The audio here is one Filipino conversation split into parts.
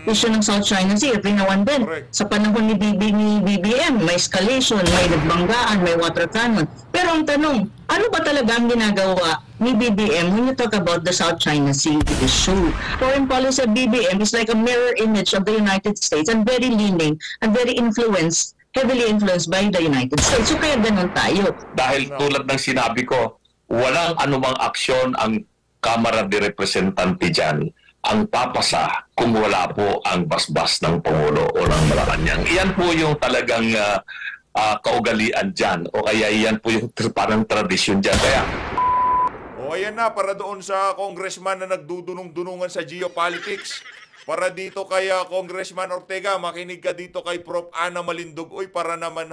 issue ng South China Sea. Every now and then, Correct. sa panahon ni BBM, may escalation, may nagbanggaan, may water cannon. Pero ang tanong, ano ba talaga ang ginagawa ni BBM when you talk about the South China Sea issue? Foreign policy of BBM is like a mirror image of the United States and very leaning and very heavily influenced by the United States. So kaya ganun tayo. Dahil tulad ng sinabi ko, walang anumang aksyon ang Kamara de Representante dyan ang papasa kung wala po ang basbas ng Pangulo o ng Malacanang. Iyan po yung talagang kaugalian dyan o kaya iyan po yung parang tradisyon dyan. Kaya O ayan na, para doon sa congressman na nagdudunong-dunungan sa geopolitics. Para dito kay Congressman Ortega, makinig ka dito kay Prof. Ana Malindog. Uy, para naman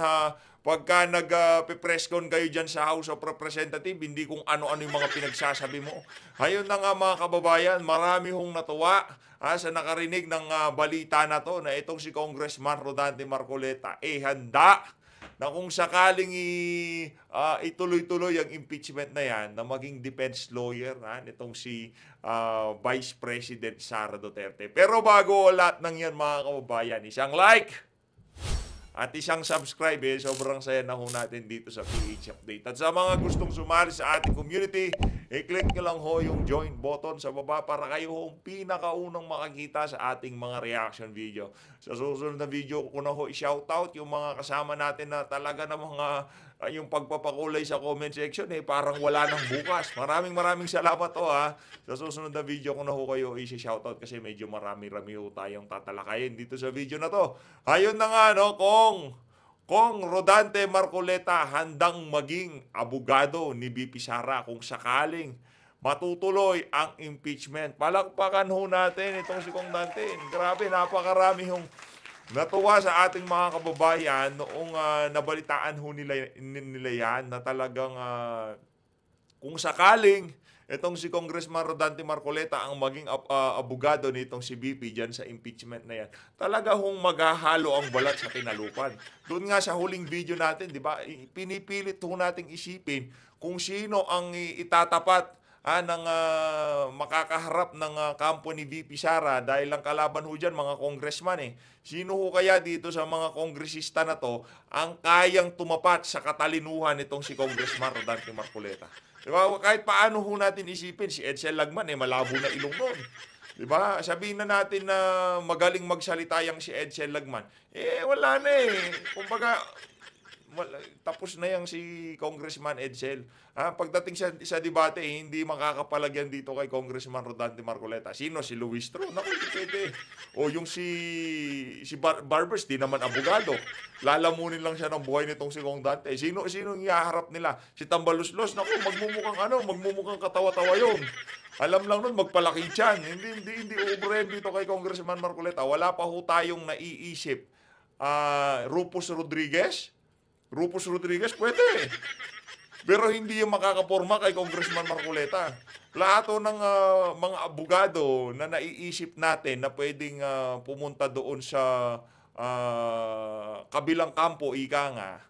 pagka nag-press-con kayo dyan sa House of Representatives, hindi kung ano-ano yung mga pinagsasabi mo. Ayun na nga mga kababayan, marami hong natuwa sa nakarinig ng balita na to na itong si Congressman Rodante Marcoleta handa na kung sakaling ituloy-tuloy ang impeachment na yan, na maging defense lawyer nitong si Vice President Sara Duterte. Pero bago lahat ng yan mga kababayan, isang like at isang subscribe, sobrang saya na ho natin dito sa PH Update. At sa mga gustong sumali sa ating community, i-click nyo lang ho yung join button sa baba para kayo ho pinakaunang makakita sa ating mga reaction video. Sa susunod na video ko na ho i-shoutout yung mga kasama natin na talaga na mga yung pagpapakulay sa comment section parang wala nang bukas. Maraming salamat ho Sa susunod na video ko na ho kayo i-shoutout kasi medyo marami-rami ho tayong tatalakayin dito sa video na to. Ayun na nga Kong Rodante Marcoleta handang maging abogado ni BP Sara kung sakaling matutuloy ang impeachment. Palakpakan ho natin itong si Kong Dante. Grabe, napakarami hong natuwa sa ating mga kababayan noong nabalitaan ho nila yan na talagang kung sakaling itong si Congressman Rodante Marcoleta ang maging abogado nitong si BP dyan sa impeachment na yan, talaga hong maghahalo ang balat sa kinalupan. Doon nga sa huling video natin, di ba, pinipilit ho nating isipin kung sino ang itatapat ng makakaharap ng kampo ni VP Sara dahil ang kalaban ho dyan mga congressman Sino ho kaya dito sa mga kongresista na to ang kayang tumapat sa katalinuhan nitong si Congressman Rodante Marcoleta? Diba? Kahit paano ho natin isipin, si Edsel Lagman malabo na ilong nun. Diba? Sabihin na natin na magaling magsalita yang si Edsel Lagman. Wala na Kumbaga, tapos na yang si Congressman Edsel. Pagdating sa debate, hindi makakapalagyan dito kay Congressman Rodante Marcoleta. Sino? Si Luis Tro? Naku, hindi pwede. O yung si Barbers, di naman abogado. Lalamunin lang siya ng buhay nitong si Kong Dante. Sino yung ihaharap nila? Si Tambaluslos? Naku, magmumukhang katawa-tawa yun. Alam lang nun, magpalaki tiyan. Hindi ubren dito kay Congressman Marcoleta. Wala pa ho tayong naiisip. Rufus Rodriguez? Rufus Rodriguez, pwede. Pero hindi yung makakaporma kay Congressman Marcoleta. Lahat ng mga abogado na naiisip natin na pwedeng pumunta doon sa kabilang kampo, ika nga,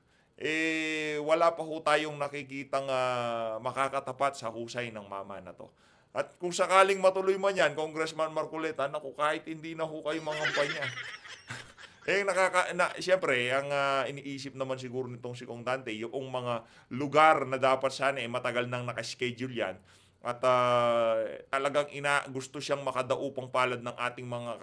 wala pa ho tayong nakikitang makakatapat sa husay ng mama na to. At kung sakaling matuloy man yan, Congressman Marcoleta, naku, kahit hindi na ho kayo mangampay niya. Siyempre, ang iniisip naman siguro nitong si Kong Dante, yung mga lugar na dapat sana matagal nang nakaschedule yan at talagang gusto siyang makadaupang palad ng ating mga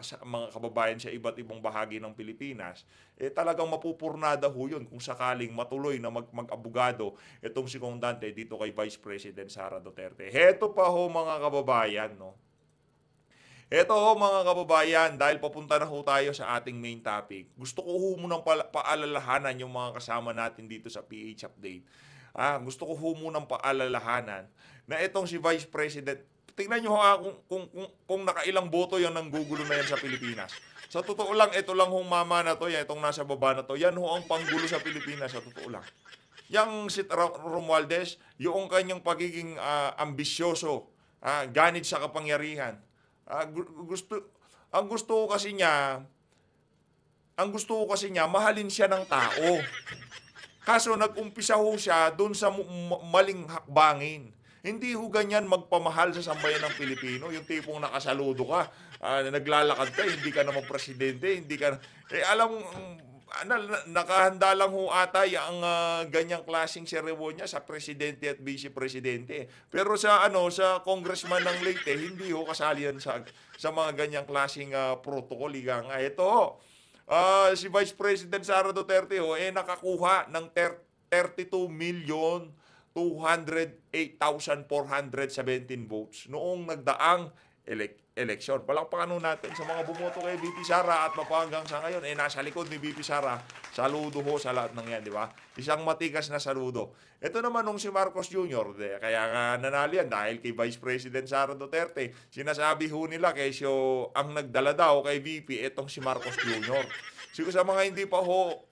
kababayan sa iba't ibang bahagi ng Pilipinas, talagang mapupurnada ho yun kung sakaling matuloy na mag-abogado itong si Kong Dante dito kay Vice President Sara Duterte. Heto pa ho mga kababayan, Eto mga kababayan, dahil papunta na ho tayo sa ating main topic, gusto ko ho munang paalalahanan yung mga kasama natin dito sa PH Update. Gusto ko ho munang paalalahanan na itong si Vice President, tingnan nyo kung nakailang boto yan ng gugulo na yan sa Pilipinas. Sa totoo lang, ito lang hong mama na to, itong nasa baba na to, yan ho ang panggulo sa Pilipinas, sa totoo lang. Yang si Romualdez, yung kanyang pagiging ambisyoso, ganid sa kapangyarihan. Ang gusto ko kasi niya, mahalin siya ng tao. Kaso nag-umpisa ho siya doon sa maling hakbangin. Hindi ho ganyan magpamahal sa sambayan ng Pilipino. Yung tipong nakasaludo ka, naglalakad ka, hindi ka naman presidente, hindi ka... alam nakahanda lang ho ata ang ganyang klaseng seremonya sa presidente at vice presidente. Pero sa congressman ng Leyte, hindi ho kasali yan sa mga ganyang klaseng protocol. Ito si Vice President Sara Duterte nakakuha ng 32,208,417 votes noong nagdaang eleksyon. Palakpakan natin sa mga bumoto kay VP Sara at mapanggang sa ngayon, nasa likod ni VP Sara. Saludo ho sa lahat ng yan, di ba? Isang matikas na saludo. Ito naman nung si Marcos Jr., kaya nga nanalo yan dahil kay Vice President Sara Duterte. Sinasabi ho nila kesyo ang nagdala daw kay VP, itong si Marcos Jr. Siguro sa mga hindi pa ho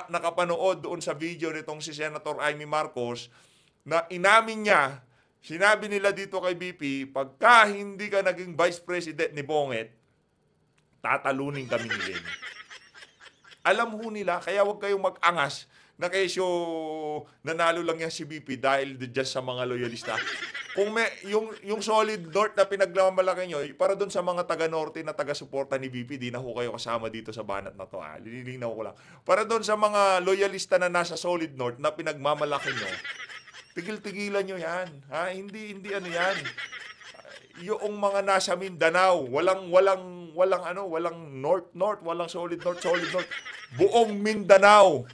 nakapanood doon sa video nitong si Senator Amy Marcos, na inamin niya, sinabi nila dito kay BP, pagka hindi ka naging Vice President ni Bonget, tatalunin kami ni Lenny. Alam ho nila, kaya huwag kayong mag-angas na kesyo nanalo lang yan si BP dahil dyan sa mga loyalista. Kung may, yung solid north na pinagmamalaki nyo, para doon sa mga taga-norte na taga-suporta ni BP, di na ho kayo kasama dito sa banat na to. Lilinaw ko lang. Para doon sa mga loyalista na nasa solid north na pinagmamalaki nyo, tigil-tigilan nyo yan. Hindi ano yan. Yung mga nasa Mindanao, walang north, walang solid north. Buong Mindanao.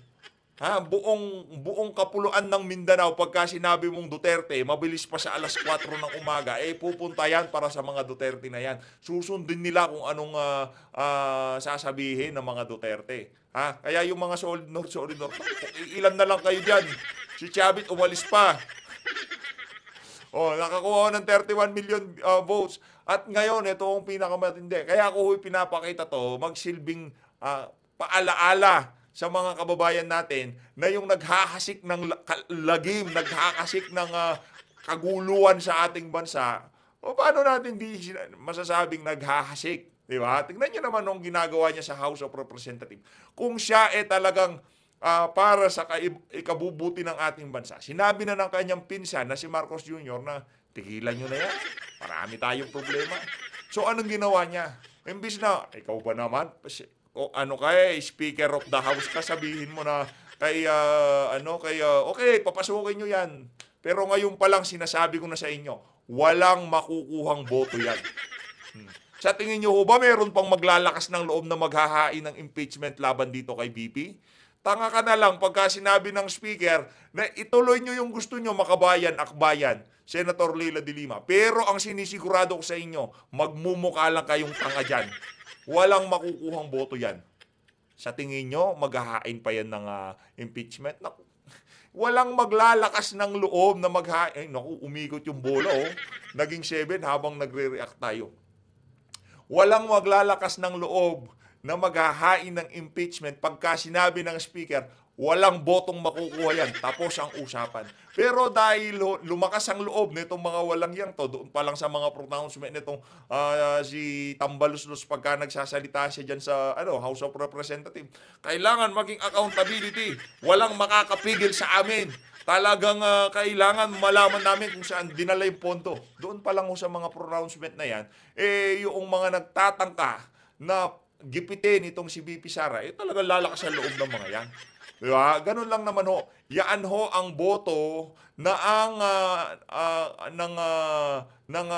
Buong kapuluan ng Mindanao, pagka sinabi mong Duterte, mabilis pa sa alas 4 ng umaga, pupunta yan para sa mga Duterte na yan. Susundin nila kung anong sasabihin ng mga Duterte. Kaya yung mga solid north, ilan na lang kayo dyan. Si Chavit umalis pa. Nakakuha ng 31 million votes. At ngayon, ito ang pinakamatindi. Kaya ako pinapakita to, magsilbing paalaala sa mga kababayan natin na yung naghahasik ng lagim, naghahasik ng kaguluhan sa ating bansa. Paano natin di masasabing naghahasik? Di ba? Tingnan niyo naman ang ginagawa niya sa House of Representatives. Kung siya talagang para sa ikabubuti ng ating bansa. Sinabi na ng kanyang pinsan na si Marcos Jr. na tigilan nyo na yan. Marami tayong problema. So anong ginawa niya? Imbis na, ikaw ba naman? Speaker of the House ka, sabihin mo na okay, papasukin nyo yan. Pero ngayon pa lang sinasabi ko na sa inyo, walang makukuhang boto yan. Sa tingin nyo ba meron pang maglalakas ng loob na maghahain ng impeachment laban dito kay BP? Tanga ka na lang pagka sinabi ng speaker na ituloy nyo yung gusto nyo, makabayan, akbayan, Senator Leila de Lima. Pero ang sinisigurado ko sa inyo, magmumukha lang kayong tanga dyan. Walang makukuhang boto yan. Sa tingin nyo, maghahain pa yan ng impeachment? Walang maglalakas ng loob na maghahain. Umikot yung bola, Naging 7 habang nagre-react tayo. Walang maglalakas ng loob na maghahain ng impeachment pagka sinabi ng speaker, walang botong makukuha yan. Tapos ang usapan. Pero dahil lumakas ang loob nitong mga walang yang to, doon pa lang sa mga pronouncement nitong si Tambaluslos pagka nagsasalita siya dyan sa House of Representatives, kailangan maging accountability. Walang makakapigil sa amin. Talagang kailangan malaman namin kung saan dinala yung pondo. Doon pa lang sa mga pronouncement na yan, yung mga nagtatangka na gipitin itong si BP Sara, talagang lalakas ang loob ng mga yan. Diba? Ganun lang naman ho. Yan ho ang boto na ng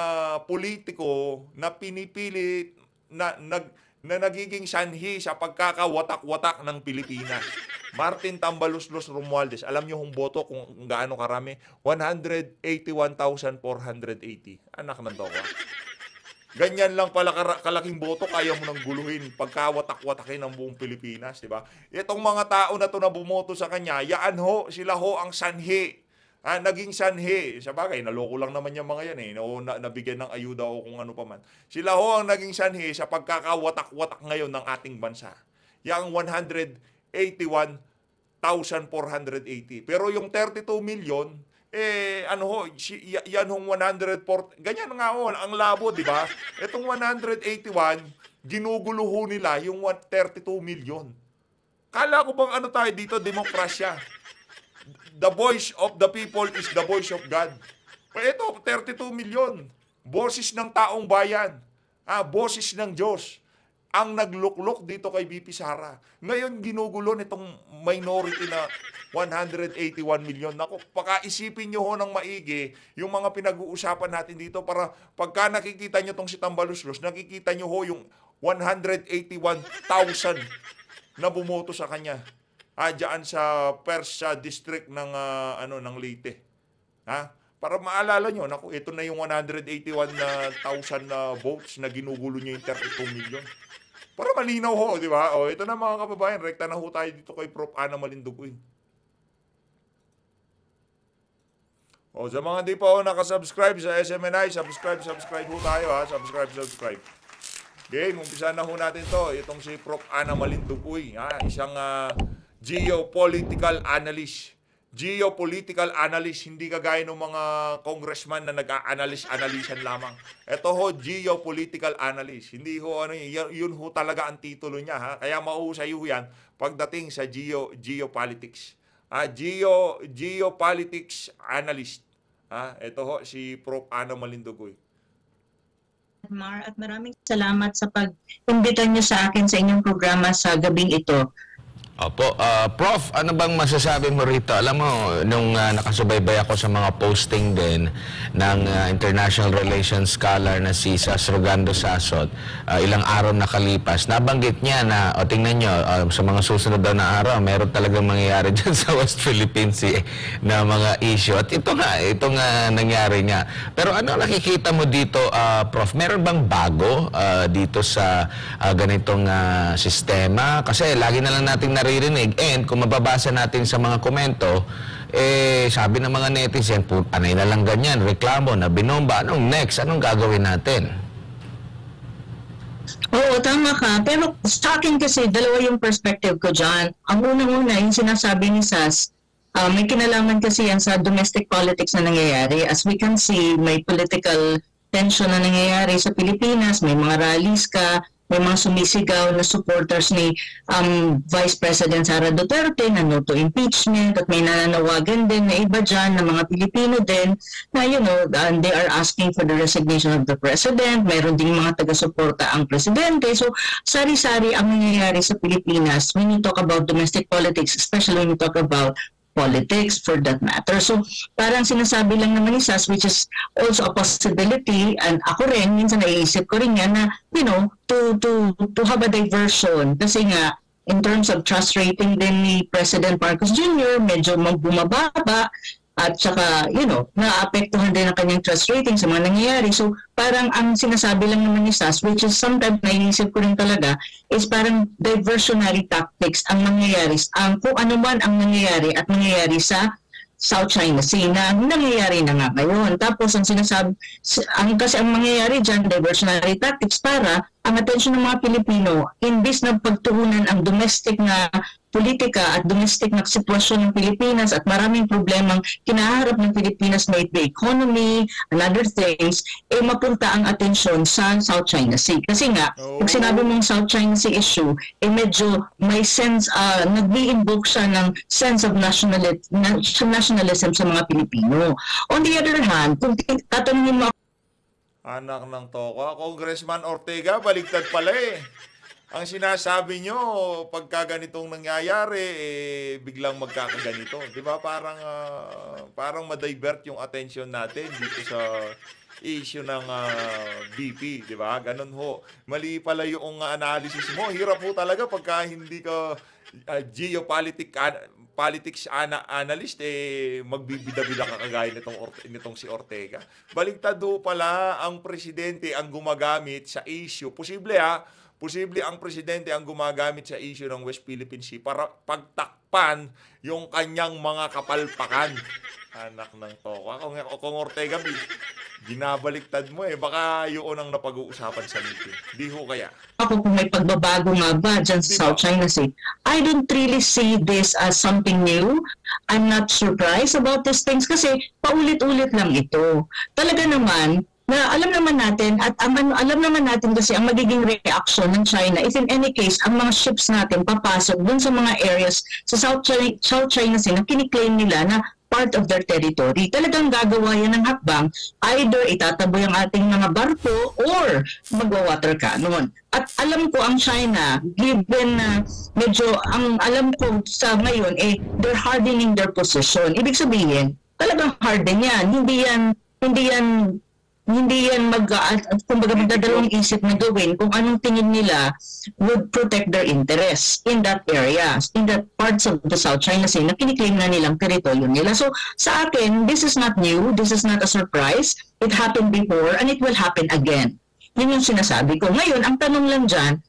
politiko na pinipili na nagiging sanhi sa pagkakawatak-watak ng Pilipinas. Martin Tambaluslos Romualdez, alam niyo yung boto kung gaano karami? 181,480. Anak ng doka. Ganyan lang pala kalaking boto, kaya mo nang guluhin, pagkawatak-watakin ng buong Pilipinas, di ba? Itong mga tao na to na bumoto sa kanya, sila ho ang sanhi. Naging sanhi. Sabagay, naloko lang naman yung mga yan nabigyan ng ayuda o kung ano pa man. Sila ho ang naging sanhi sa pagkakawatak-watak ngayon ng ating bansa. Yang 181,480. Pero yung 32 million, yan hong 104, ganyan nga ang labo, di ba? Itong 181, ginugulo ho nila yung 32 million. Kala ko bang tayo dito, demokrasya. The voice of the people is the voice of God. Ito, 32 milyon. Boses ng taong bayan. Boses ng Diyos ang nagluklok dito kay BP Sara. Ngayon, ginugulo nitong minority na 181 milyon. Naku, pakaisipin nyo ho ng maigi yung mga pinag-uusapan natin dito para pagka nakikita nyo tong si Tambaluslos, nakikita nyo ho yung 181,000 na bumoto sa kanya. Diyan sa Persia District ng ng Leyte. Para maalala nyo, naku, ito na yung 181,000 na votes na ginugulo nyo yung 32 million. Para malinaw ho, di ba? Ito na mga kababayan, rekta na ho tayo dito kay Prof. Ana Malindugoy. Sa mga di pa ho nakasubscribe sa SMNI, subscribe ho tayo ha. Subscribe. Okay, umpisa na ho natin to. Itong si Prof. Ana Malindugoy, isang geopolitical analyst. Geopolitical analyst, hindi kagaya ng mga congressman na nag-a-analysan lamang. Ito ho, geopolitical analyst. Hindi ho, yun ho talaga ang titulo niya. Ha? Kaya mahusay ho yan pagdating sa geopolitics. Geopolitics analyst. Ito ho, si Prof. Ana Malindugoy. Mar, at maraming salamat sa pag-imbita niyo sa akin sa inyong programa sa gabing ito. Opo. Prof, ano bang masasabi mo rito? Alam mo, nung nakasubaybay ako sa mga posting din ng international relations scholar na si Sas Rogando Sasot, ilang araw nakalipas, nabanggit niya na, tingnan nyo, sa mga susunod daw na araw, meron talagang mangyayari dyan sa West Philippine Sea na mga issue. At ito nga nangyari nga. Pero ano nakikita mo dito, Prof? Meron bang bago dito sa ganitong sistema? Kasi lagi na lang nating naririnig, and kung mababasa natin sa mga komento, sabi ng mga netizen, anay na lang ganyan, reklamo na binomba, anong next? Anong gagawin natin? Oo, tama ka. Pero sa akin kasi, dalawa yung perspective ko dyan. Ang unang-una, yung sinasabi ni Sas, may kinalaman kasi yan sa domestic politics na nangyayari. As we can see, may political tension na nangyayari sa Pilipinas, may mga rallies ka, may mga sumisigaw na supporters ni Vice President Sara Duterte na no to impeachment, at may nananawagan din na iba dyan na mga Pilipino din na they are asking for the resignation of the President. Mayroon din mga taga-suporta ang Presidente. So, sari-sari ang nangyayari sa Pilipinas when you talk about domestic politics, especially when you talk about politics for that matter. So, parang sinasabi lang naman ni Sas, which is also a possibility, and ako rin, minsan naiisip ko rin yan na, to have a diversion. Kasi nga, in terms of trust rating din ni President Marcos Jr., medyo bumababa, at saka, naapektuhan din ang kanyang trust rating sa mga nangyayari. So, parang ang sinasabi lang naman ni Sas, which is sometimes naiisip ko rin talaga, is parang diversionary tactics ang mangyayari, kung ano man ang nangyayari at nangyayari sa South China Sea na nangyayari na nga ngayon. Tapos, ang sinasabi, kasi ang mangyayari dyan, diversionary tactics para ang atensyon ng mga Pilipino, imbis na pagtuunan ang domestic na politika at domestic na sitwasyon ng Pilipinas at maraming problemang kinaharap ng Pilipinas, may economy and other things, mapunta ang atensyon sa South China Sea. Kasi nga, pag sinabi mong South China Sea issue, medyo may sense, nag-i-invoke siya ng sense of nationalism sa mga Pilipino. On the other hand, kung tatanungin mo, anak ng toka, Congressman Ortega, baligtad pala Ang sinasabi nyo, pagka ganitong nangyayari, biglang magkakaganito. Di ba? Parang ma-divert yung attention natin dito sa issue ng BP. Di ba? Ganun ho. Mali pala yung analysis mo. Hirap ho talaga pagka hindi ka geopolitics analyst, magbibida-bida ka kagaya nitong si Ortega. Baligtad ho pala ang presidente ang gumagamit sa issue. Posible ang presidente ang gumagamit sa issue ng West Philippine Sea para pagtakpan yung kanyang mga kapalpakan. Anak ng toka. Kung Ortega, ginabaliktad mo baka yun ang napag-uusapan sa meeting. Di ho kaya? Ako kung may pagbabago nga ba dyan sa South China Sea, I don't really see this as something new. I'm not surprised about these things kasi paulit-ulit lang ito. Talaga naman, na alam naman natin at alam naman natin kasi ang magiging reaction ng China if in any case ang mga ships natin papasok dun sa mga areas sa South China Sea na kiniklaim nila na part of their territory. Talagang gagawa yan ng hakbang, either itataboy ang ating mga barko or magwa-water cannon. At alam ko ang China, given na medyo, ang alam ko sa ngayon, they're hardening their position. Ibig sabihin, talagang harden yan. Hindi yan kumbaga magdadalawang isip na gawin kung anong tingin nila would protect their interests in that area, in that parts of the South China Sea na kiniklaim na nilang teritoryo nila. So sa akin, this is not new, this is not a surprise. It happened before and it will happen again. Yun yung sinasabi ko. Ngayon, ang tanong lang dyan,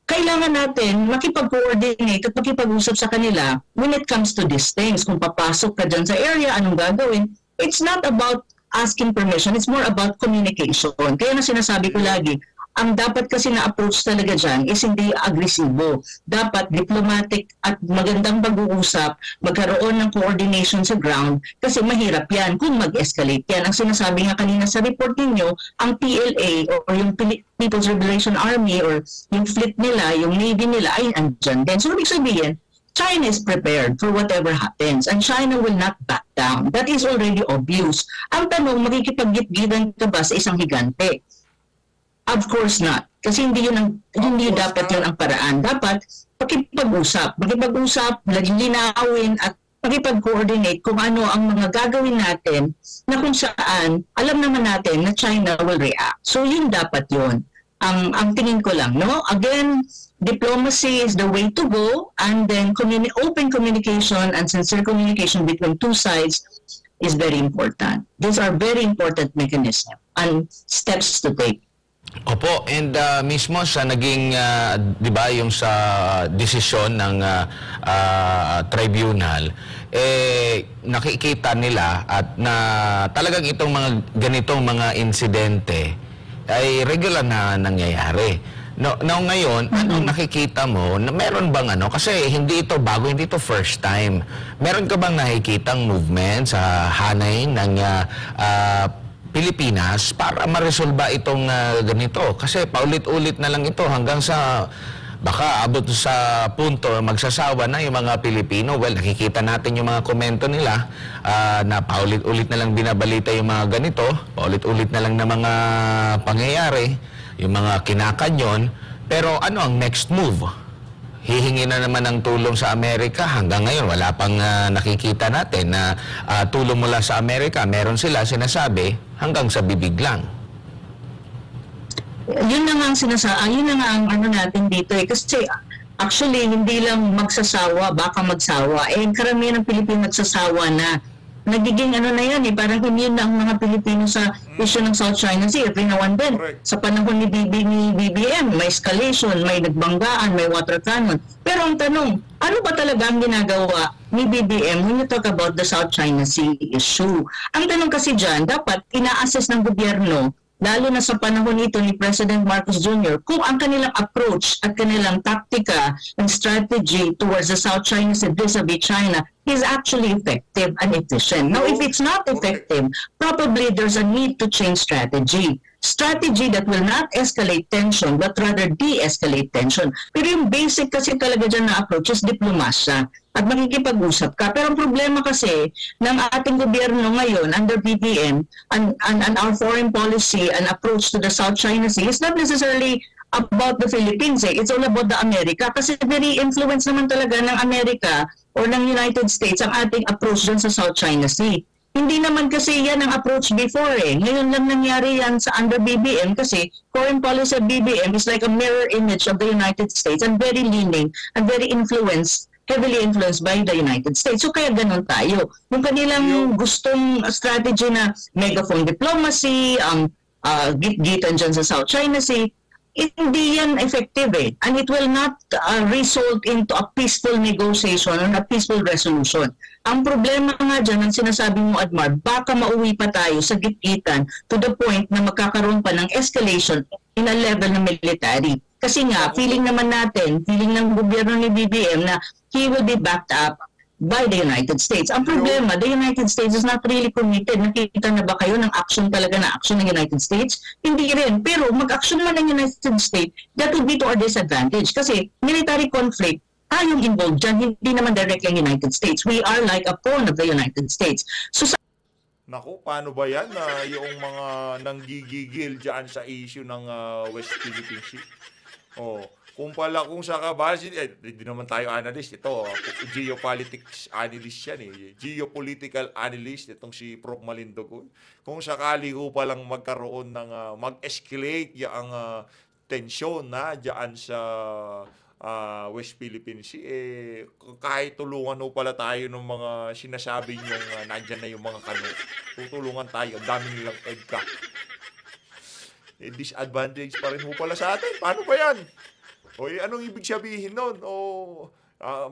kailangan natin makipag-coordinate at makipag-usap sa kanila when it comes to these things. Kung papasok ka dyan sa area, anong gagawin? It's not about asking permission, it's more about communication. Kaya na sinasabi ko lagi, ang dapat kasi na-approach talaga dyan is hindi agresibo. Dapat diplomatic at magandang pag-uusap, magkaroon ng coordination sa ground kasi mahirap yan kung mag-escalate yan. Ang sinasabi nga kanina sa report ninyo, ang PLA or yung People's Liberation Army or yung fleet nila, yung navy nila ay andyan din. So ibig sabihin, China is prepared for whatever happens and China will not back down. That is already obvious. Ang tanong, makikipag-gitgitan ka ba sa isang higante? Of course not. Kasi hindi dapat yun ang paraan. Dapat makipag-usap, linawin at makipag-coordinate kung ano ang mga gagawin natin na kung saan alam naman natin na China will react. So yun dapat yun. Ang tingin ko lang, no? Again, diplomacy is the way to go, and then open communication and sincere communication between two sides is very important. These are very important mechanisms and steps to take. Opo, and mismo sa naging, di ba, yung sa desisyon ng tribunal, nakikita nila at na talagang itong mga ganitong mga insidente ay regular na nangyayari. No, ngayon, anong nakikita mo? Meron bang kasi hindi ito bago, hindi ito first time. Meron ka bang nakikitang movement sa hanay ng Pilipinas para maresolba itong ganito? Kasi paulit-ulit na lang ito hanggang sa baka abot sa punto magsasawa na yung mga Pilipino. Well, nakikita natin yung mga komento nila na paulit-ulit na lang binabalita yung mga ganito, paulit-ulit na lang na mga pangyayari, yung mga kinakanyon. Pero ano ang next move? Hihingi na naman ng tulong sa Amerika. Hanggang ngayon, wala pang nakikita natin na tulong mula sa Amerika. Meron sila sinasabi hanggang sa bibig lang. Yun na nga ang yun na nga ang natin dito kasi actually hindi lang magsasawa, baka magsawa. Karamihan ng Pilipino nagsasawa na. Nagiging na yan parang immune na ang mga Pilipino sa issue ng South China Sea. Every now and then, sa panahon ni BBM, may escalation, may nagbanggaan, may water cannon. Pero ang tanong, ano ba talaga ang ginagawa ni BBM when you talk about the South China Sea issue? Ang tanong kasi dyan, dapat ina-assess ng gobyerno, lalo na sa panahon nito ni President Marcos Jr., kung ang kanilang approach at kanilang taktika and strategy towards the South China Sea vis-a-vis China is actually effective and efficient. Now, if it's not effective, probably there's a need to change strategy. Strategy that will not escalate tension but rather de-escalate tension. Pero yung basic kasi talaga dyan na approach is diplomasya at makikipag-usap ka. Pero ang problema kasi ng ating gobyerno ngayon under BBM and our foreign policy and approach to the South China Sea is not necessarily about the Philippines. It's all about the America kasi very influence naman talaga ng Amerika or ng United States ang ating approach dyan sa South China Sea. Hindi naman kasi yan ang approach before Ngayon lang nangyari yan sa under BBM kasi foreign policy of BBM is like a mirror image of the United States and very leaning and very heavily influenced by the United States. So kaya ganun tayo. Yung kanilang gustong strategy na megaphone diplomacy, git-gitan dyan sa South China Sea, hindi yan effective and it will not result into a peaceful negotiation or a peaceful resolution. Ang problema nga dyan, ang sinasabi mo, Admar, baka mauwi pa tayo sa gitgitan to the point na magkakaroon pa ng escalation in a level na military. Kasi nga, feeling ng gobyerno ni BBM na he will be backed up by the United States. Ang problema, the United States is not really committed. Nakikita na ba kayo ng action talaga na action ng United States? Hindi rin. Pero mag-action man ng United States, that would be to our disadvantage. Kasi military conflict tayong involved dyan, hindi naman directly ang United States. We are like a pawn of the United States. So Naku, paano ba yan? Yung mga nanggigigil dyan sa issue ng West Philippine Sea. Oh, kung sa kabase, hindi naman tayo analyst. Ito, geopolitics analyst yan eh. Geopolitical analyst, itong si Prof. Malindogoy. Kung sakali ko palang magkaroon ng, mag-escalate yung tensyon na dyan sa West Philippine Sea, kahit tulungan ho pala tayo ng mga sinasabi niyong nandyan na yung mga kano. Tutulungan tayo, ang dami nilang EDCA. Disadvantage pa rin ho pala sa atin. Paano ba yan? O anong ibig sabihin nun?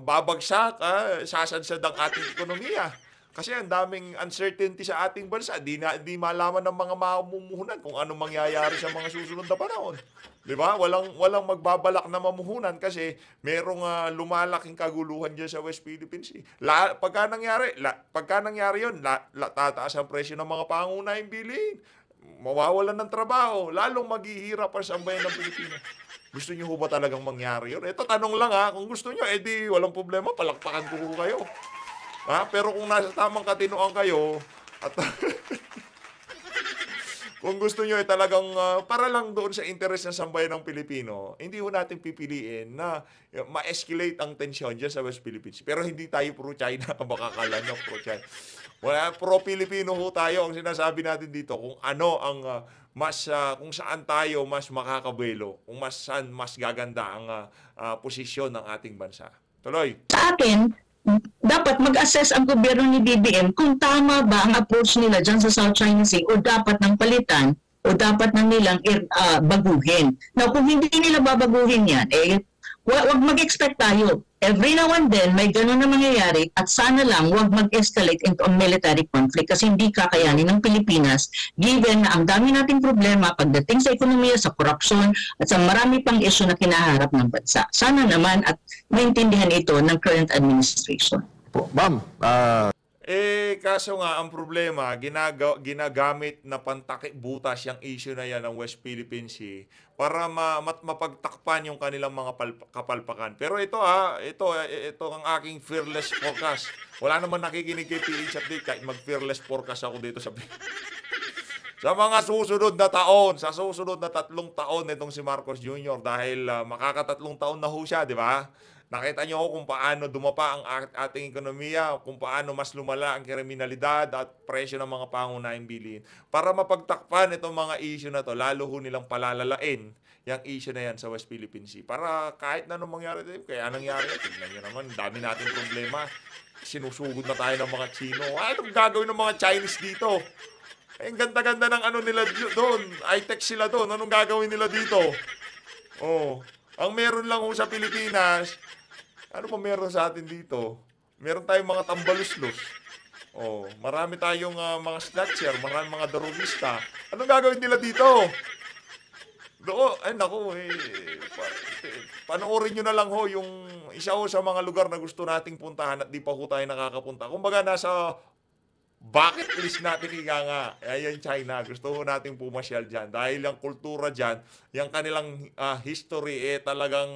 Babagsak, sasansad ang ating ekonomiya. Kasi ang daming uncertainty sa ating bansa. Di malaman ng mga mamumuhunan kung anong mangyayari sa mga susunod na panahon. Di ba? Walang magbabalak na mamuhunan kasi merong lumalaking kaguluhan dyan sa West Philippine Sea. Pagka nangyari yun, tataas ang presyo ng mga pangunahing bilihin. Mawawalan ng trabaho. Lalong maghihirap ang sambayan ng Pilipinas. Gusto nyo ba talagang mangyari yun? Ito, tanong lang kung gusto nyo, edi walang problema, palakpakan ko kayo. Pero kung nasa tamang katinoan kayo, at kung gusto nyo talagang para lang doon sa interes ng sambayan ng Pilipino, hindi ho natin pipiliin na ma-escalate ang tensyon dyan sa West Philippines. Pero hindi tayo pro-China, baka kala nyo pro-China. Pro-Pilipino ho tayo. Ang sinasabi natin dito, kung ano ang kung saan tayo mas makakabuelo, kung saan mas gaganda ang posisyon ng ating bansa. Tuloy. sa akin, dapat mag-assess ang gobyerno ni BBM kung tama ba ang approach nila dyan sa South China Sea o dapat nang palitan o dapat nang nilang baguhin. Now, kung hindi nila babaguhin yan, wag mag-expect tayo. Every now and then, may ganun na mangyayari at sana lang wag mag-escalate into a military conflict kasi hindi kakayanin ng Pilipinas given na ang dami nating problema pagdating sa ekonomiya, sa korupsyon at sa marami pang issue na kinaharap ng bansa. Sana naman at maintindihan ito ng current administration. Ma'am, Kaso nga, ang problema, ginagamit na pantakibutas yung issue na yan ng West Philippine Sea para mapagtakpan yung kanilang mga kapalpakan. Pero ito ang aking fearless forecast. Wala naman nakikinig kay PH Update kahit mag-fearless forecast ako dito sa sa mga susunod na taon, sa susunod na 3 taon nitong si Marcos Jr. dahil makakatatlong taon na ho siya, di ba? Nakita niyo kung paano dumapa ang ating ekonomiya, kung paano mas lumala ang kriminalidad at presyo ng mga pangunahing bilihin. Para mapagtakpan itong mga issue na to, lalo ho nilang palalalain yung issue na yan sa West Philippine Sea. Para kahit na anong mangyari dito, kaya nangyari, tignan nyo naman, dami nating problema. Sinusugod na tayo ng mga Chino. Anong gagawin ng mga Chinese dito? Ang ganda-ganda ng ano nila doon. High-tech sila doon. Anong gagawin nila dito? Ang meron lang ho sa Pilipinas, ano pa meron sa atin dito? Meron tayong mga tambaluslos. Marami tayong mga snatcher, mga drogista. Anong gagawin nila dito? Panoorin nyo na lang ho yung isa ho sa mga lugar na gusto nating puntahan at di pa ho tayo nakakapunta. Kumbaga nasa bucket list natin nga. Ayan China, gusto ho nating pumasyal dyan. Dahil yung kultura dyan, yung kanilang history talagang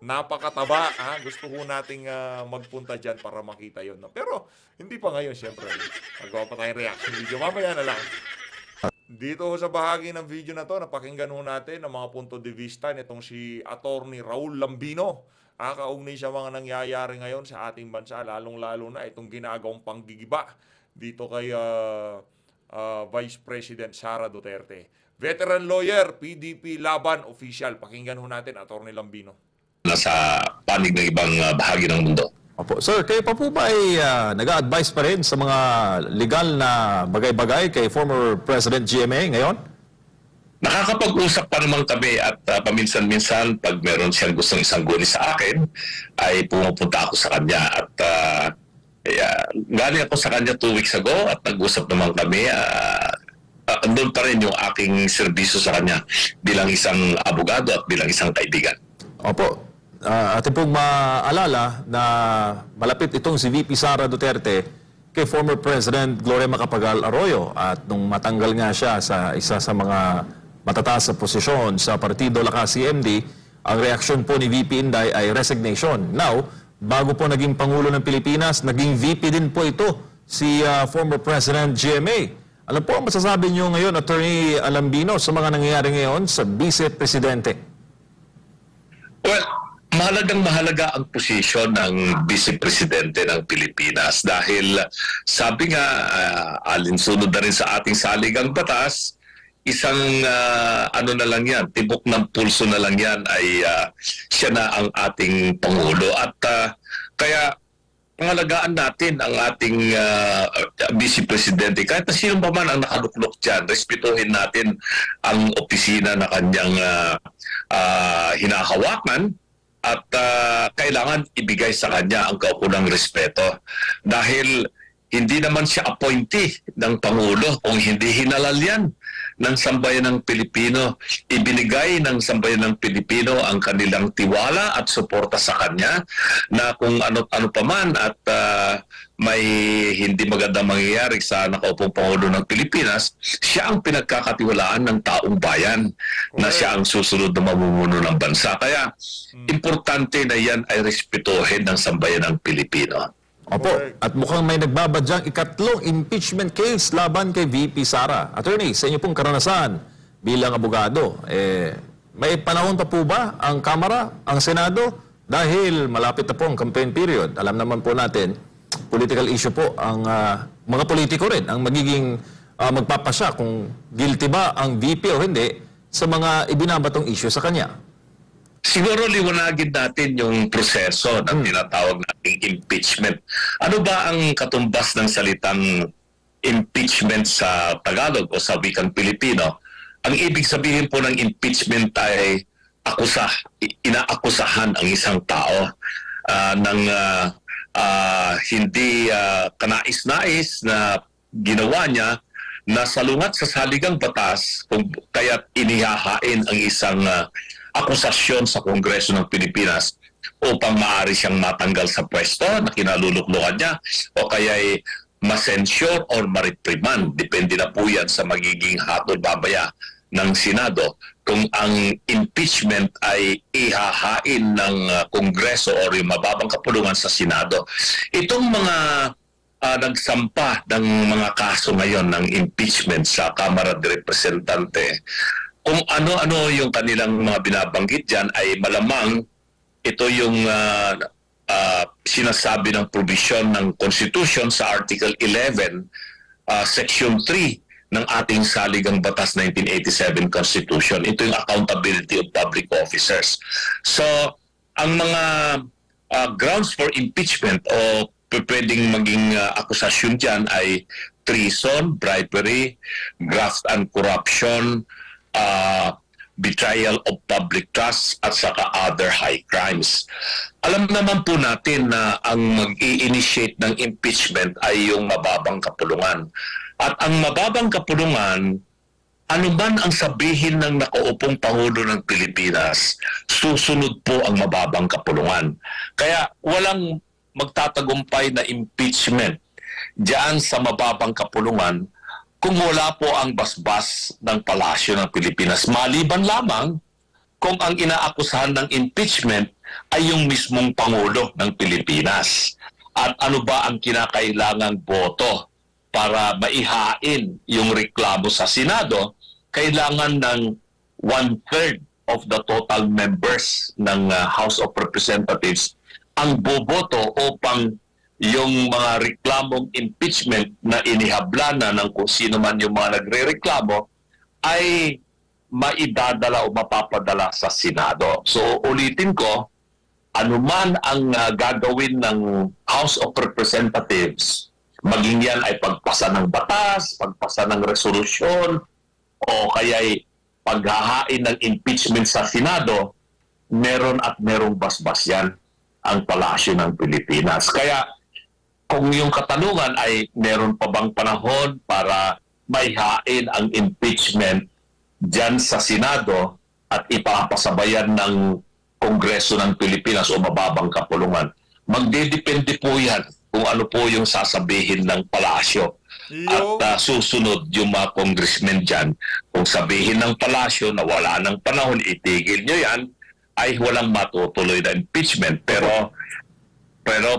napakataba. Gusto ho nating magpunta dyan para makita yun. Pero hindi pa ngayon, syempre. Magawa pa tayong reaction video. Mamaya na lang. Dito ho sa bahagi ng video na to, napakinggan ho natin ang mga punto de vista nitong si Attorney Raul Lambino. Kaugnay sa mga nangyayari ngayon sa ating bansa, lalong-lalo na itong ginagawang panggigiba dito kay Vice President Sara Duterte. Veteran lawyer, PDP Laban official. Pakinggan ho natin, Attorney Lambino. Nasa panig ng ibang bahagi ng mundo. opo. Sir, kayo pa po ba ay nag-a-advise pa rin sa mga legal na bagay-bagay kay former President GMA ngayon? Nakakapag-usap pa naman kami at paminsan-minsan pag meron siyang gustong isangguni sa akin, ay pumupunta ako sa kanya at galing ako sa kanya 2 weeks ago at nag-usap naman kami. Andun pa rin yung aking serbisyo sa kanya bilang isang abogado at bilang isang kaibigan. Opo. Atin pong maalala na malapit itong si VP Sara Duterte kay former President Gloria Macapagal Arroyo at nung matanggal nga siya sa isa sa mga matataas sa posisyon sa Partido Lakas CMD, ang reaksyon po ni VP Inday ay resignation. Now, bago po naging Pangulo ng Pilipinas, naging VP din po ito si former President GMA. Ano po ang masasabi niyo ngayon, Attorney Alambino, sa mga nangyayari ngayon sa Vice Presidente? Well, mahalaga ang posisyon ng Vice Presidente ng Pilipinas dahil sabi nga, alinsunod na rin sa ating saligang batas, isang ano na lang yan, tibok ng pulso na lang yan ay siya na ang ating Pangulo. At kaya pangalagaan natin ang ating Vice Presidente. Kahit na sino pa man ang nakaluklok dyan, respetuhin natin ang opisina na kanyang hinahawakan at kailangan ibigay sa kanya ang kaukulang respeto. Dahil hindi naman siya appointee ng Pangulo kung hindi hinalal yan ng sambayan ng Pilipino. Ibinigay ng sambayan ng Pilipino ang kanilang tiwala at suporta sa kanya na kung ano pa man at may hindi magandang mangyayari sa nakaupong Pangulo ng Pilipinas, siya ang pinagkakatiwalaan ng taong bayan na siya ang susunod na mamumuno ng bansa. Kaya importante na yan ay respetuhin ng sambayan ng Pilipino. Opo, at mukhang may nagbabadyang ikatlong impeachment case laban kay VP Sara. Attorney, sa inyo pong karanasan bilang abogado, may panahon pa po ba ang Kamara, ang Senado? Dahil malapit na po ang campaign period. Alam naman po natin, political issue po ang mga politiko rin ang magiging magpapasya kung guilty ba ang VP o hindi sa mga ibinabatong issue sa kanya. Siguro liwanagin natin yung proseso na tinatawag nating impeachment. Ano ba ang katumbas ng salitang impeachment sa Tagalog o sa wikang Pilipino? Ang ibig sabihin po ng impeachment ay inaakusahan ang isang tao ng hindi kanais-nais na ginawa niya na salungat sa saligang batas kung kaya't inihahain ang isang akusasyon sa Kongreso ng Pilipinas upang maaari siyang matanggal sa pwesto na kinaluluklukan niya o kaya'y masensure or mareprimand. Depende na po yan sa magiging hatol babaya ng Senado kung ang impeachment ay ihahain ng Kongreso o yung mababang kapulungan sa Senado. Itong mga nagsampa ng mga kaso ngayon ng impeachment sa Kamara de Representante, kung ano-ano yung kanilang mga binabanggit dyan ay malamang ito yung sinasabi ng provision ng Constitution sa Article 11, Section 3 ng ating saligang batas 1987 Constitution. Ito yung accountability of public officers. So, ang mga grounds for impeachment o pwedeng maging akusasyon dyan ay treason, bribery, graft and corruption, betrayal of public trust at saka other high crimes. Alam naman po natin na ang mag-i-initiate ng impeachment ay yung mababang kapulungan. At ang mababang kapulungan, ano man ang sabihin ng nakaupong Pangulo ng Pilipinas, susunod po ang mababang kapulungan. Kaya walang magtatagumpay na impeachment diyan sa mababang kapulungan kung wala po ang basbas ng palasyo ng Pilipinas. Maliban lamang kung ang inaakusahan ng impeachment ay yung mismong Pangulo ng Pilipinas. At ano ba ang kinakailangang boto para maihain yung reklamo sa Senado? Kailangan ng 1/3 of the total members ng House of Representatives ang boboto upang yung mga reklamong impeachment na inihablana ng kung sino man yung mga nagre-reklamo ay maidadala o mapapadala sa Senado. So ulitin ko, anuman ang gagawin ng House of Representatives, maging yan ay pagpasa ng batas, pagpasa ng resolusyon, o kaya'y paghahain ng impeachment sa Senado, meron at merong basbas yan ang palasyo ng Pilipinas. Kaya kung yung katanungan ay meron pa bang panahon para maihain ang impeachment dyan sa Senado at ipapasabayan ng Kongreso ng Pilipinas o mababang kapulungan, magdedepende po yan kung ano po yung sasabihin ng palasyo. At susunod yung mga congressmen dyan. Kung sabihin ng palasyo na wala ng panahon, itigil nyo yan, ay walang matutuloy na impeachment. Pero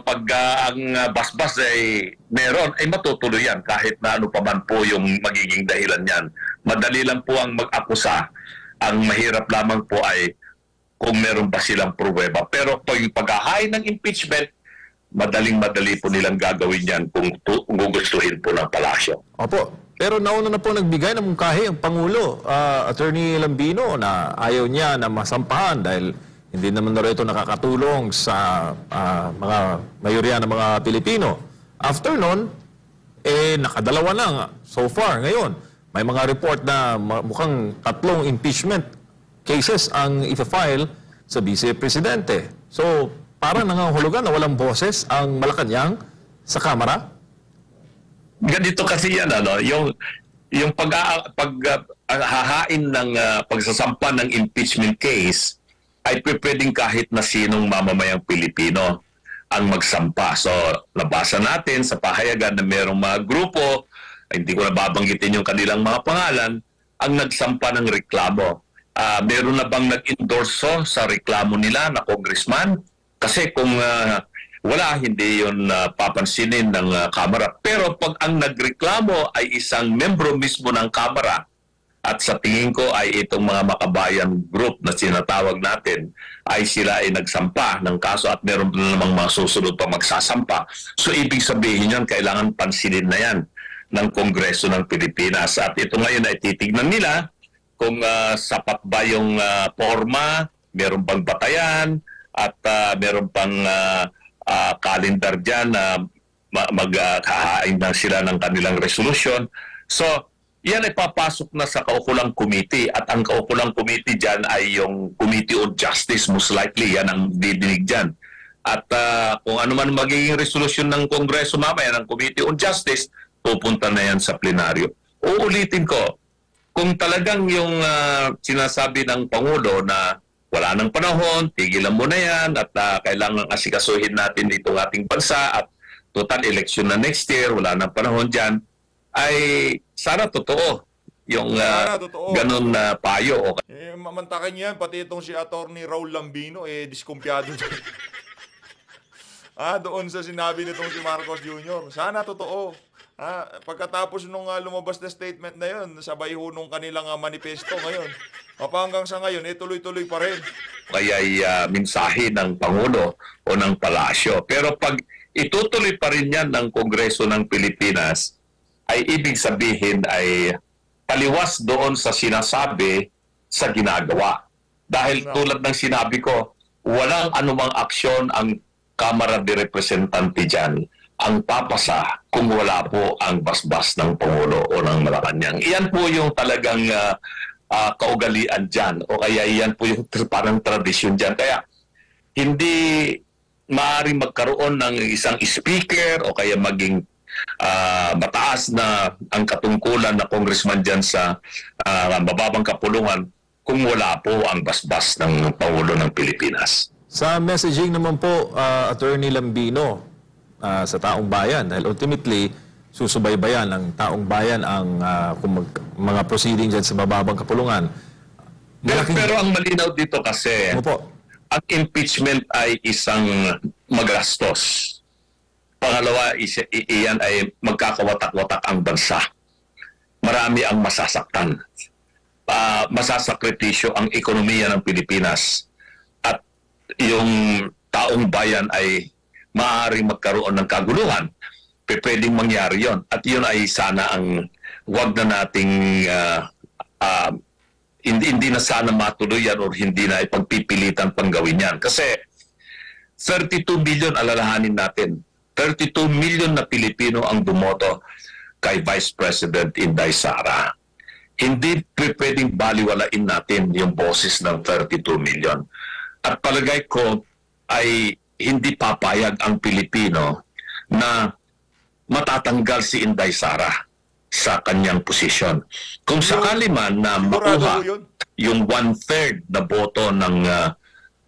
pag ang basbas ay meron, ay matutuloy yan kahit na ano pa man po yung magiging dahilan yan. Madali lang po ang mag-akusa. Ang mahirap lamang po ay kung meron ba silang pruweba. Pero pag paghahain ng impeachment, madaling-madali po nilang gagawin yan kung gugustuhin po ng palasyo. Opo. Pero nauna na po nagbigay ng mungkahi ang Pangulo, Attorney Lambino, na ayaw niya na masampahan dahil hindi naman na ito nakakatulong sa mga mayorya ng mga Pilipino. After nun, nakadalawa lang so far ngayon. May mga report na mukhang 3 impeachment cases ang ipa-file sa Vice Presidente. So, parang nangangahulugan na walang boses ang Malacanang sa Kamara. Ganito kasi yan, yung paghahain ng pagsasampa ng impeachment case ay pwedeng kahit na sinong mamamayang Pilipino ang magsampa. So, nabasa natin sa pahayagan na mayroong mga grupo, hindi ko na babanggitin yung kanilang mga pangalan, ang nagsampa ng reklamo. Meron na bang nag-endorso sa reklamo nila na congressman? Kasi kung wala, hindi yun papansinin ng Kamara. Pero pag ang nagreklamo ay isang membro mismo ng Kamara, at sa tingin ko ay itong mga makabayan group na sinatawag natin, ay sila ay nagsampa ng kaso at meron na namang mga susunod pa magsasampa. So ibig sabihin yan, kailangan pansinin na yan ng Kongreso ng Pilipinas. At ito ngayon ay titignan nila kung sapat ba yung forma, meron bang batayan, at meron pang calendar dyan na maghahain na sila ng kanilang resolution. So, yan ay papasok na sa kaukulang committee at ang kaukulang committee dyan ay yung Committee on Justice, most likely. Yan ang didinig dyan. At kung ano man magiging resolution ng Kongreso mamaya ng Committee on Justice, pupunta na yan sa plenaryo. Uulitin ko, kung talagang yung sinasabi ng Pangulo na wala nang panahon, tigilan mo na yan at kailangan asikasuhin natin itong ating bansa at total election na next year, wala nang panahon dyan, ay sana totoo yung ganun na payo. Mamantakan yan, pati itong si Attorney Raul Lambino, diskumpiyado dyan. Doon sa sinabi nitong si Marcos Jr. Sana totoo. Pagkatapos nung lumabas na statement na yun, sabay ho nung kanilang manifesto ngayon. Hanggang sa ngayon, tuloy-tuloy pa rin. Kaya mensahe ng Pangulo o ng Palasyo. Pero pag itutuloy pa rin yan ng Kongreso ng Pilipinas, ay ibig sabihin ay taliwas doon sa sinasabi sa ginagawa. Dahil tulad ng sinabi ko, walang anumang aksyon ang Kamara de Representante dyan ang papasa kung wala po ang basbas ng Pangulo o ng Malacanang. Iyan po yung talagang kaugalian dyan o kaya iyan po yung parang tradisyon dyan. Kaya hindi maaaring magkaroon ng isang speaker o kaya maging mataas na ang katungkulan na congressman dyan sa mababang kapulungan kung wala po ang basbas ng Pangulo ng Pilipinas. Sa messaging naman po, Attorney Lambino, sa taong bayan, dahil ultimately, susubaybayan ng taong bayan ang mga proceedings dyan sa mababang kapulungan. Pero ang malinaw dito kasi, ang impeachment ay isang magastos. Pangalawa, iyan ay magkakawatak-watak ang bansa. Marami ang masasaktan. Masasakripisyo ang ekonomiya ng Pilipinas. At yung taong bayan ay maaaring magkaroon ng kaguluhan. Pwedeng mangyari yon. At yun ay sana ang wag na nating hindi na sana matuloy yan o hindi na ipagpipilitan pang gawin yan. Kasi 32 million alalahanin natin. 32 million na Pilipino ang bumoto kay Vice President Inday Sara. Hindi pwedeng baliwalain natin yung boses ng 32 million. At palagay ko ay hindi papayag ang Pilipino na matatanggal si Inday Sara sa kanyang posisyon. Kung sakali man na makuha yung 1/3 na boto ng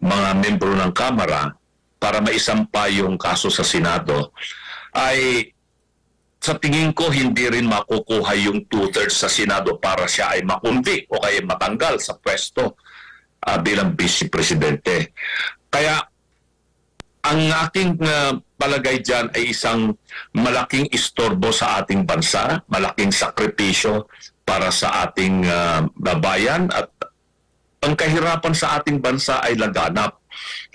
mga membro ng Kamara para maisampa yung kaso sa Senado, ay sa tingin ko hindi rin makukuha yung 2/3 sa Senado para siya ay makundi o kaya matanggal sa pwesto bilang vice presidente. Kaya ang aking palagay dyan ay isang malaking istorbo sa ating bansa, malaking sakripisyo para sa ating bayan, at ang kahirapan sa ating bansa ay laganap.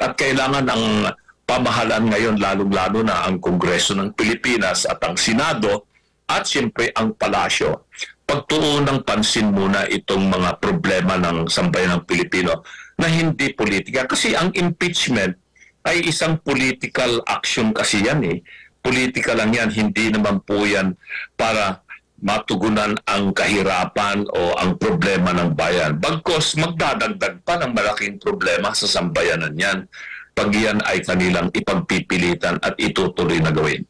At kailangan ang pamahalaan ngayon, lalong-lalo na ang Kongreso ng Pilipinas at ang Senado at siyempre ang Palasyo, pagtuon ng pansin muna itong mga problema ng sambayan ng Pilipino na hindi politika. Kasi ang impeachment ay isang political action kasi yan eh. Politika lang yan, hindi naman po yan para matugunan ang kahirapan o ang problema ng bayan. Bagkos magdadagdag pa ng malaking problema sa sambayanan yan pag yan ay kanilang ipagpipilitan at itutuloy na gawin.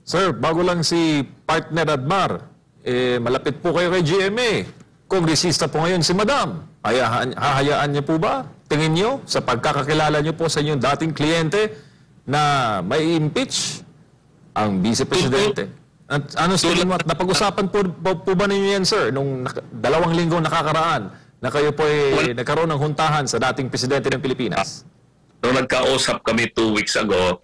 Sir, bago lang si partner Admar, malapit po kayo kay GMA. Kongresista po ngayon si Madam. Hahayaan niyo po ba, tingin niyo, sa pagkakakilala niyo po sa inyong dating kliyente na may impeach ang Vice Presidente? At ano sa inyo, napag-usapan po ba ninyo yan, sir, nung 2 linggo nakakaraan na kayo po ay nagkaroon ng huntahan sa dating Presidente ng Pilipinas? Nung nagkausap kami 2 weeks ago,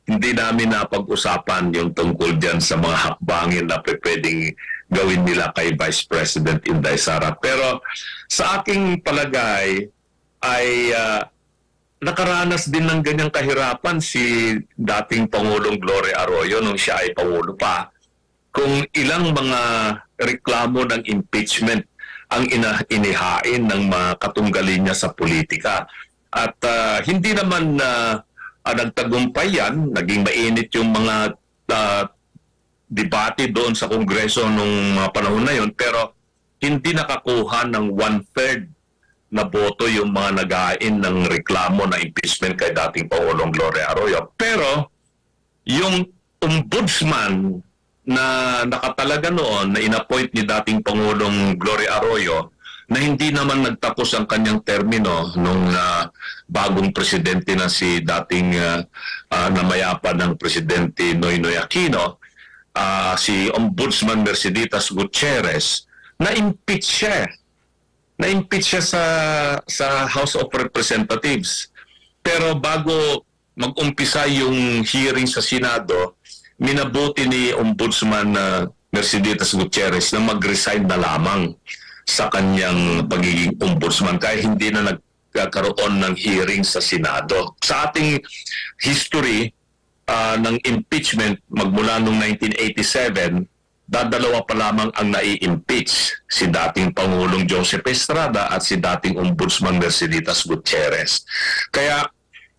hindi namin napag-usapan yung tungkol dyan sa mga hakbangin na pwedeng gawin nila kay Vice President Inday Sara. Pero sa aking palagay ay nakaranas din ng ganyang kahirapan si dating Pangulong Gloria Arroyo nung siya ay Pangulo pa. Kung ilang mga reklamo ng impeachment ang inihain ng mga katunggalin niya sa politika. At hindi naman nagtagumpay yan, naging mainit yung mga debate doon sa Kongreso nung mga panahon na yun, pero hindi nakakuha ng 1/3 na boto yung mga nag-ain ng reklamo na impeachment kay dating Pangulong Gloria Arroyo. Pero yung ombudsman na nakatalaga noon, na inappoint ni dating Pangulong Gloria Arroyo, na hindi naman nagtapos ang kanyang termino nung bagong presidente na si dating namayapa ng Presidente Noynoy Aquino, si Ombudsman Merceditas Gutierrez, na-impeach siya. Na-impeach siya sa House of Representatives. Pero bago mag-umpisa yung hearing sa Senado, minabuti ni Ombudsman Merceditas Gutierrez na mag-resign na lamang sa kanyang pagiging ombudsman kaya hindi na nagkakaroon ng hearing sa Senado. Sa ating history ng impeachment magmula noong 1987, dadalawa pa lamang ang nai-impeach, si dating Pangulong Joseph Estrada at si dating Ombudsman Merceditas Gutierrez. Kaya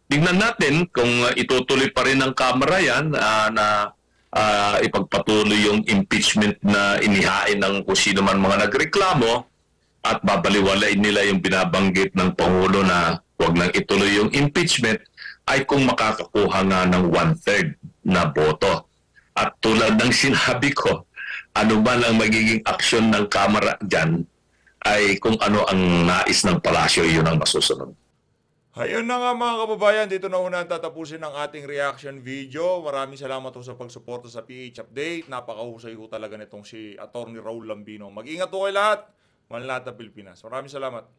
tingnan natin kung itutuloy pa rin ng Kamara yan na ipagpatuloy yung impeachment na inihain ng kung sino man mga nagreklamo at babaliwalain nila yung binabanggit ng Pangulo na huwag nang ituloy yung impeachment ay kung makakakuha nga ng 1/3 na boto. At tulad ng sinabi ko, ano man ang magiging aksyon ng Kamara dyan ay kung ano ang nais ng Palasyo, yun ang masusunod. Ayun na nga mga kababayan, dito na una tatapusin ang ating reaction video. Maraming salamat po sa pagsuporta sa PH Update. Napakahusay po talaga nitong si Atty. Raul Lambino. Mag-ingat po kayo lahat. Mahal natin Pilipinas. Maraming salamat.